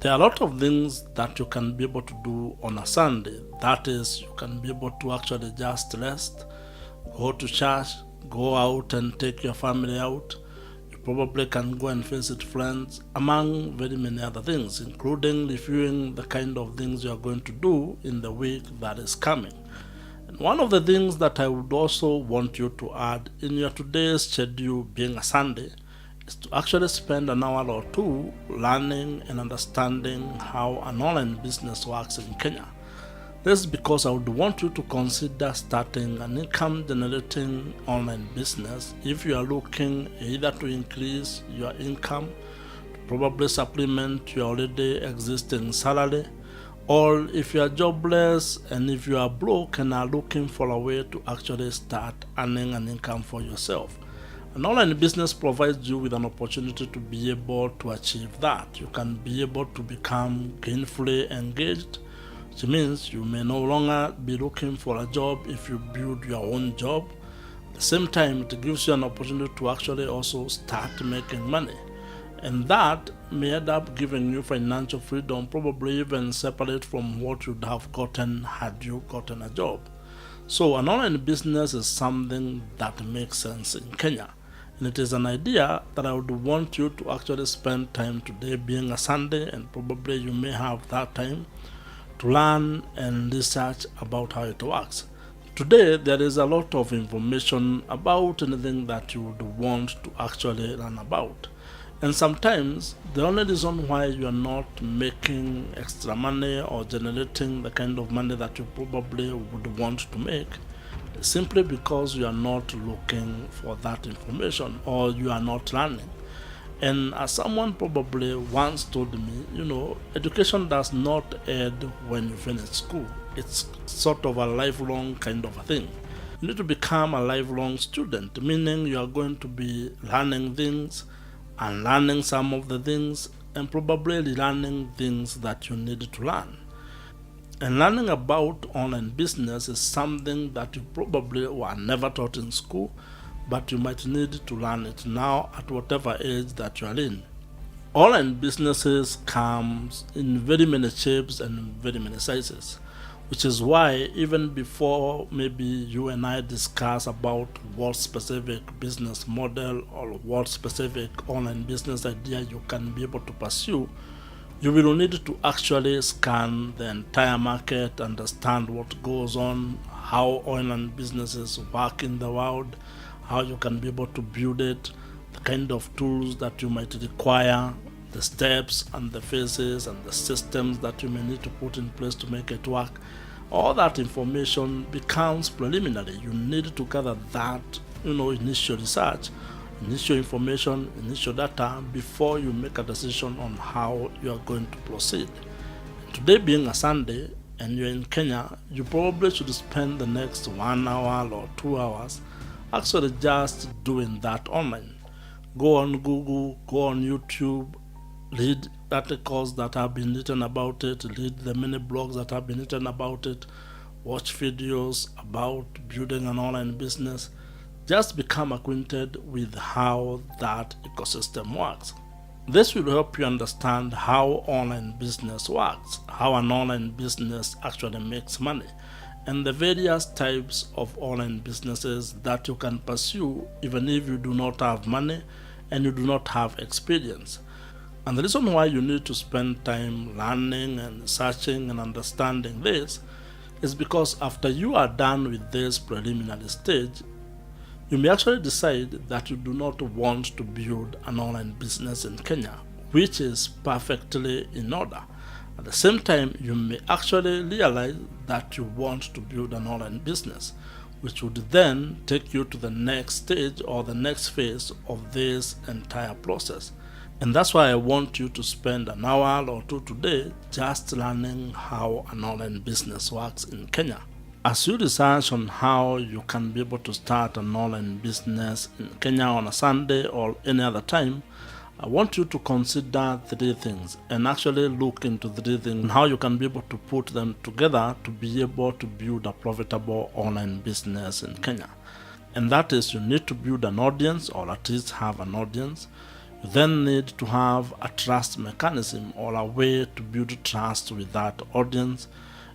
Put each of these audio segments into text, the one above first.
There are a lot of things that you can be able to do on a Sunday. That is, you can be able to actually just rest, go to church, go out and take your family out. You probably can go and visit friends, among very many other things, including reviewing the kind of things you are going to do in the week that is coming. And one of the things that I would also want you to add in your today's schedule, being a Sunday, is to actually spend an hour or two learning and understanding how an online business works in Kenya. This is because I would want you to consider starting an income generating online business if you are looking either to increase your income, to probably supplement your already existing salary, or if you are jobless and if you are broke and are looking for a way to actually start earning an income for yourself. An online business provides you with an opportunity to be able to achieve that. You can be able to become gainfully engaged, which means you may no longer be looking for a job if you build your own job. At the same time, it gives you an opportunity to actually also start making money. And that may end up giving you financial freedom, probably even separate from what you'd have gotten had you gotten a job. So an online business is something that makes sense in Kenya. And it is an idea that I would want you to actually spend time today, being a Sunday, and probably you may have that time to learn and research about how it works. Today, there is a lot of information about anything that you would want to actually learn about. And sometimes, the only reason why you are not making extra money or generating the kind of money that you probably would want to make is simply because you are not looking for that information or you are not learning. And as someone probably once told me, education does not end when you finish school. It's sort of a lifelong kind of a thing. You need to become a lifelong student, meaning you are going to be learning things and learning some of the things and probably learning things that you need to learn. And learning about online business is something that you probably were never taught in school, but you might need to learn it now at whatever age that you are in. Online businesses comes in very many shapes and very many sizes, which is why even before maybe you and I discuss about what specific business model or what specific online business idea you can be able to pursue, you will need to actually scan the entire market, understand what goes on, how online businesses work in the world, how you can be able to build it, the kind of tools that you might require, the steps and the phases and the systems that you may need to put in place to make it work. All that information becomes preliminary. You need to gather that, initial research, initial information, initial data before you make a decision on how you are going to proceed. Today being a Sunday and you're in Kenya, you probably should spend the next 1 hour or 2 hours actually just doing that online. Go on Google, go on YouTube, read articles that have been written about it, read the many blogs that have been written about it, watch videos about building an online business. Just become acquainted with how that ecosystem works. This will help you understand how online business works, how an online business actually makes money, and the various types of online businesses that you can pursue even if you do not have money and you do not have experience. And the reason why you need to spend time learning and searching and understanding this is because after you are done with this preliminary stage, you may actually decide that you do not want to build an online business in Kenya, which is perfectly in order. At the same time, you may actually realize that you want to build an online business, which would then take you to the next stage or the next phase of this entire process. And that's why I want you to spend an hour or two today just learning how an online business works in Kenya. As you research on how you can be able to start an online business in Kenya on a Sunday or any other time, I want you to consider 3 things and actually look into 3 things and how you can be able to put them together to be able to build a profitable online business in Kenya. And that is, you need to build an audience, or at least have an audience. You then need to have a trust mechanism or a way to build trust with that audience,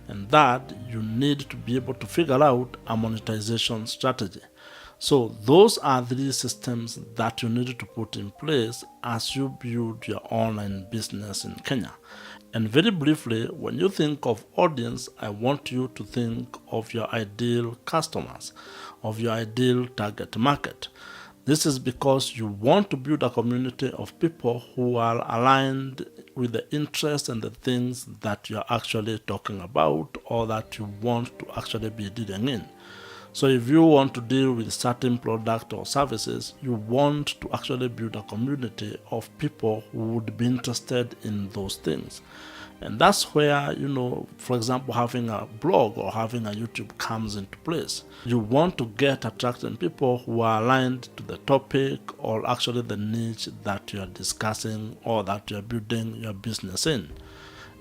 and that you need to be able to figure out a monetization strategy. So those are 3 systems that you need to put in place as you build your online business in Kenya. And very briefly, when you think of audience, I want you to think of your ideal customers, of your ideal target market. This is because you want to build a community of people who are aligned with the interests and the things that you're actually talking about or that you want to actually be dealing in. So if you want to deal with certain product or services, you want to actually build a community of people who would be interested in those things. And that's where, for example, having a blog or having a YouTube comes into place. You want to get attracting people who are aligned to the topic or actually the niche that you are discussing or that you are building your business in.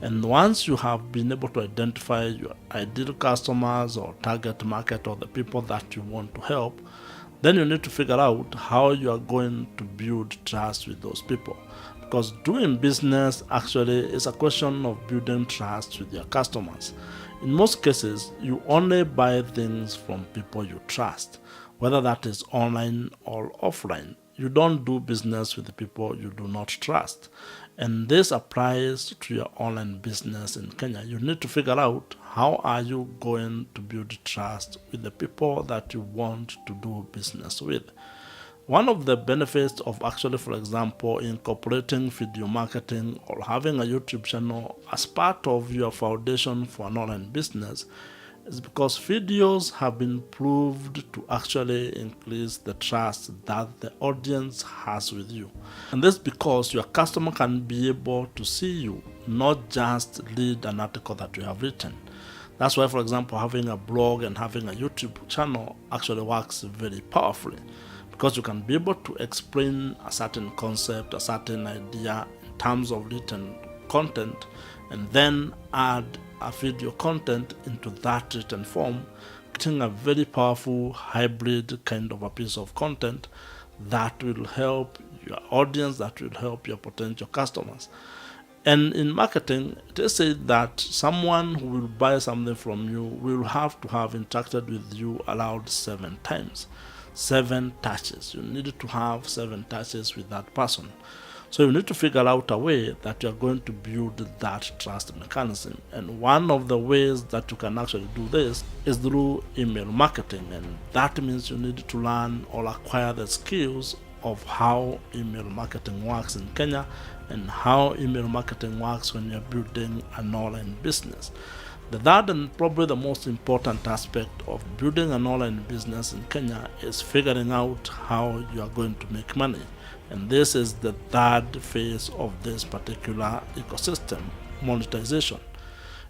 And once you have been able to identify your ideal customers or target market or the people that you want to help, then you need to figure out how you are going to build trust with those people. Because doing business actually is a question of building trust with your customers. In most cases, you only buy things from people you trust, whether that is online or offline. You don't do business with the people you do not trust. And this applies to your online business in Kenya. You need to figure out how are you going to build trust with the people that you want to do business with. One of the benefits of actually, for example, incorporating video marketing or having a YouTube channel as part of your foundation for an online business is because videos have been proved to actually increase the trust that the audience has with you. And this because your customer can be able to see you, not just read an article that you have written. That's why, for example, having a blog and having a YouTube channel actually works very powerfully, because you can be able to explain a certain concept, a certain idea in terms of written content, and then add a video content into that written form, creating a very powerful hybrid kind of a piece of content that will help your audience, that will help your potential customers. And in marketing, it is said that someone who will buy something from you will have to have interacted with you around 7 times. 7 touches. You need to have 7 touches with that person. So you need to figure out a way that you're going to build that trust mechanism. And one of the ways that you can actually do this is through email marketing. And that means you need to learn or acquire the skills of how email marketing works in Kenya and how email marketing works when you're building an online business. The third and probably the most important aspect of building an online business in Kenya is figuring out how you are going to make money. And this is the third phase of this particular ecosystem, monetization.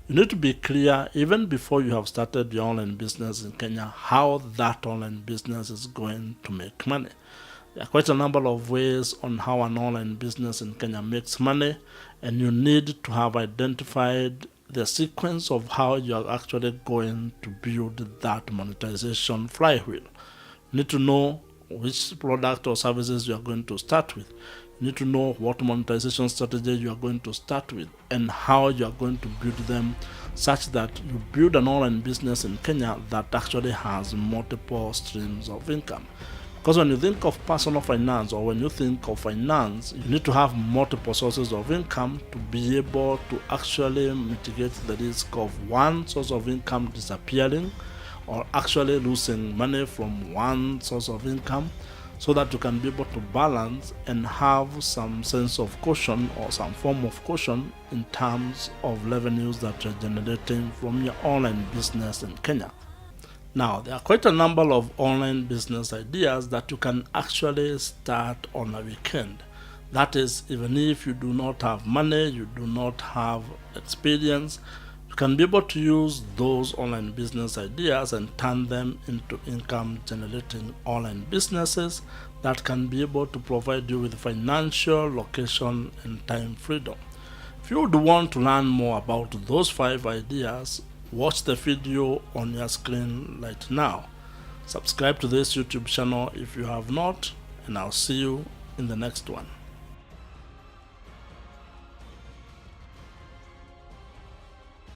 You need to be clear even before you have started your online business in Kenya how that online business is going to make money. There are quite a number of ways on how an online business in Kenya makes money, and you need to have identified the sequence of how you are actually going to build that monetization flywheel. You need to know which product or services you are going to start with. You need to know what monetization strategy you are going to start with and how you are going to build them such that you build an online business in Kenya that actually has multiple streams of income. Because when you think of personal finance or when you think of finance, you need to have multiple sources of income to be able to actually mitigate the risk of one source of income disappearing or actually losing money from one source of income, so that you can be able to balance and have some sense of caution or some form of caution in terms of revenues that you're generating from your online business in Kenya. Now, there are quite a number of online business ideas that you can actually start on a weekend. That is, even if you do not have money, you do not have experience, you can be able to use those online business ideas and turn them into income generating online businesses that can be able to provide you with financial, location, and time freedom. If you would want to learn more about those 5 ideas, watch the video on your screen right now. Subscribe to this YouTube channel if you have not, and I'll see you in the next one.